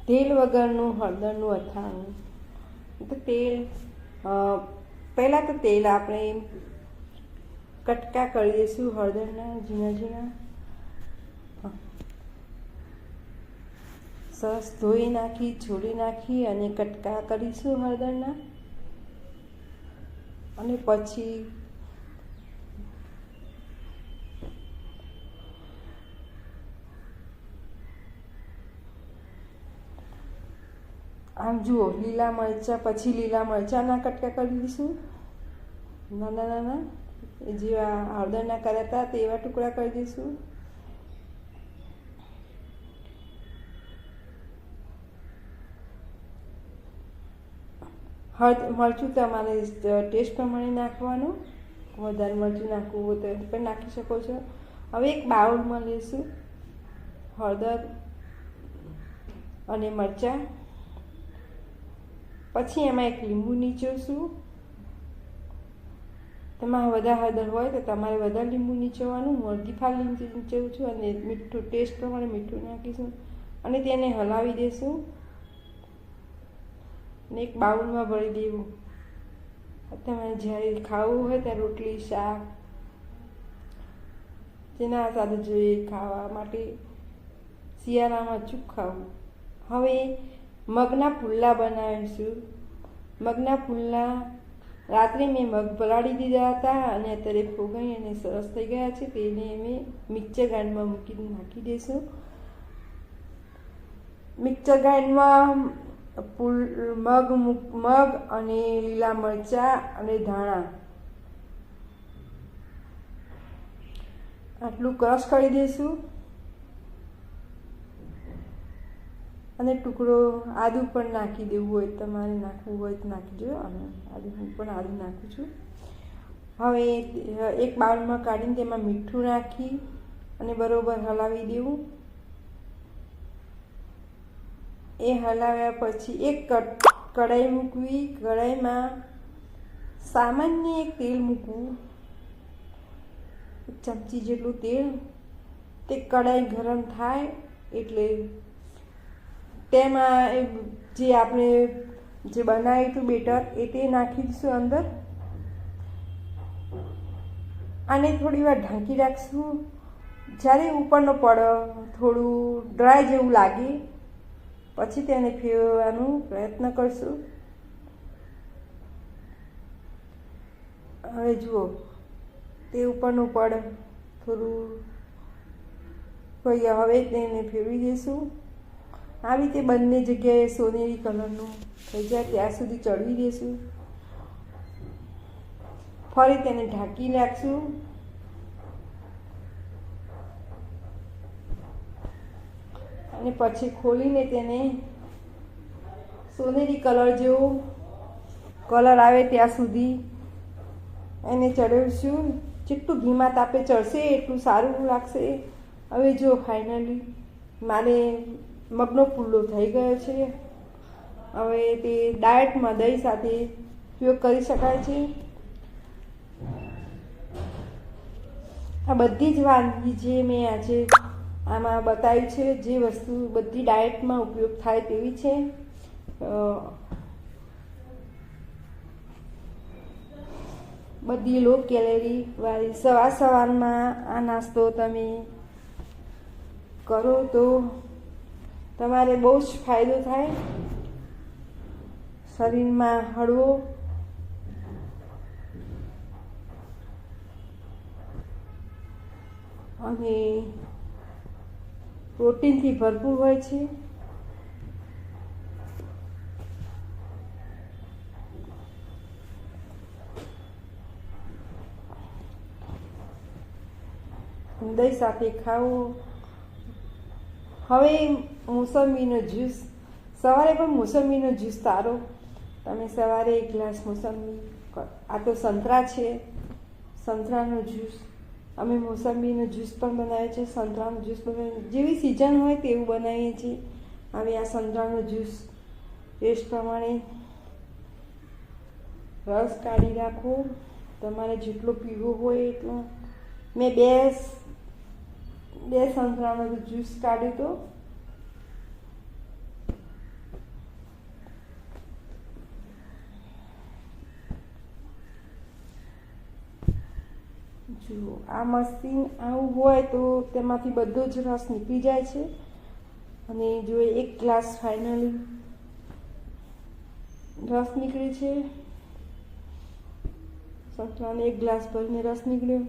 તેલ વગરનું હળદરનું અથાણું. તો તેલ પહેલાં તો તેલ આપણે કટકા કરી દઈશું હળદરના ઝીણા ઝીણા. સરસ ધોઈ નાખી છોડી નાખી અને કટકા કરીશું હળદરના. અને પછી આમ જુઓ લીલા મરચાં, પછી લીલા મરચાંના કટકા કરી દઈશું નાના નાના, જેવા હળદરના કર્યા હતા તેવા ટુકડા કરી દઈશું. મરચું તમારે ટેસ્ટ પ્રમાણે નાખવાનું, વધારે મરચું નાખવું હોય તો એ પણ નાખી શકો છો. હવે એક બાઉલમાં લઈશું હળદર અને મરચાં. પછી એમાં એક લીંબુ નીચોવશું. તમારે વધારે હળદર હોય તો તમારે વધારે લીંબુ નીચોવાનું. હું અડધી ફાળ લીંબુ નીચોવું છું અને મીઠું ટેસ્ટ પ્રમાણે મીઠું નાખીશું અને તેને હલાવી દઈશું ને એક બાઉલમાં ભરી દેવું. તમારે જ્યારે ખાવું હોય ત્યારે રોટલી શાક જેના સાથે જોઈએ ખાવા માટે, શિયાળામાં અચૂક ખાવું. હવે મગના પુલ્લા બનાવીશું. મગના પુલ્લા રાત્રે મેં મગ પલાળી દીધા હતા અને અત્યારે ફોગાઈ અને સરસ થઈ ગયા છે. તેને અમે મિક્સર ગ્રાઇન્ડરમાં મૂકી નાખી દઈશું. મિક્સર ગ્રાઇન્ડમાં મગ અને લીલા મરચાં અને ધાણા આટલું ક્રશ કરી દઈશું. અને ટુકડો આદુ પણ નાખી દેવું હોય, તમારે નાખવું હોય તો નાખી દો. અને હું પણ આદુ નાખું છું. હવે એક બાઉલમાં કાઢીને તેમાં મીઠું નાખી અને બરોબર હલાવી દેવું. એ હલાવ્યા પછી એક કઢાઈ મૂકવી. કઢાઈમાં સામાન્ય એક તેલ મૂકવું, 1 ચમચી જેટલું તેલ. તે કઢાઈ ગરમ થાય એટલે તેમાં જે આપણે જે બનાવ્યું હતું બેટર તે નાખી દઈશું અંદર. આને થોડી વાર ઢાંકી રાખશું. જ્યારે ઉપરનો પડ થોડું ડ્રાય જેવું લાગે પછી તેને ફેરવવાનો પ્રયત્ન કરશું. હવે જુઓ તે ઉપરનું પડ થોડું હવે તેને ફેરવી દઈશું. આવી રીતે બંને જગ્યાએ સોનેરી કલરનું થઈ જાય ત્યાં સુધી ચડવી દઈશું. ફરી તેને ઢાંકી રાખશું. અને પછી ખોલીને તેને સોનેરી કલર જેવો કલર આવે ત્યાં સુધી એને ચડાવીશું. જેટલું ધીમા તાપે ચડશે એટલું સારું લાગશે. હવે જો ફાઇનલી મારે મગનો પુલ્લો થઈ ગયો છે. હવે તે ડાયટમાં દહીં સાથે ઉપયોગ કરી શકાય છે. આ બધી જ વાનગી જે મેં આજે આમાં બતાવી છે, જે વસ્તુ બધી ડાયટમાં ઉપયોગ થાય તેવી છે. બધી લો કેલેરી વાળી. સવારમાં આ નાસ્તો તમે કરો તો તમારે બહુ જ ફાયદો થાય. શરીરમાં હળવો અને પ્રોટીનથી ભરપૂર હોય છે. દહીં સાથે ખાવું. હવે મોસંબીનો જ્યુસ. સવારે પણ મોસંબીનો જ્યુસ સારો. તમે સવારે 1 ગ્લાસ મોસંબી, આ તો સંતરા છે, સંતરાનો જ્યુસ. અમે મોસંબીનો જ્યુસ પણ બનાવીએ છીએ, સંતરાનો જ્યુસ બનાવીએ, જેવી સિઝન હોય તેવું બનાવીએ છીએ. હવે આ સંતરાનો જ્યુસ ટેસ્ટ પ્રમાણે રસ કાઢી રાખો. તમારે જેટલો પીવો હોય એટલો. મેં બે સંતરાનો જ્યુસ કાઢ્યો હતો. જુઓ, આ મશીન આવું હોય તો તેમાંથી બધો જ રસ નીકળી જાય છે. અને જો એક ગ્લાસ ફાઇનલી રસ નીકળે છે. સંતરાનો એક ગ્લાસ ભરીને રસ નીકળ્યો.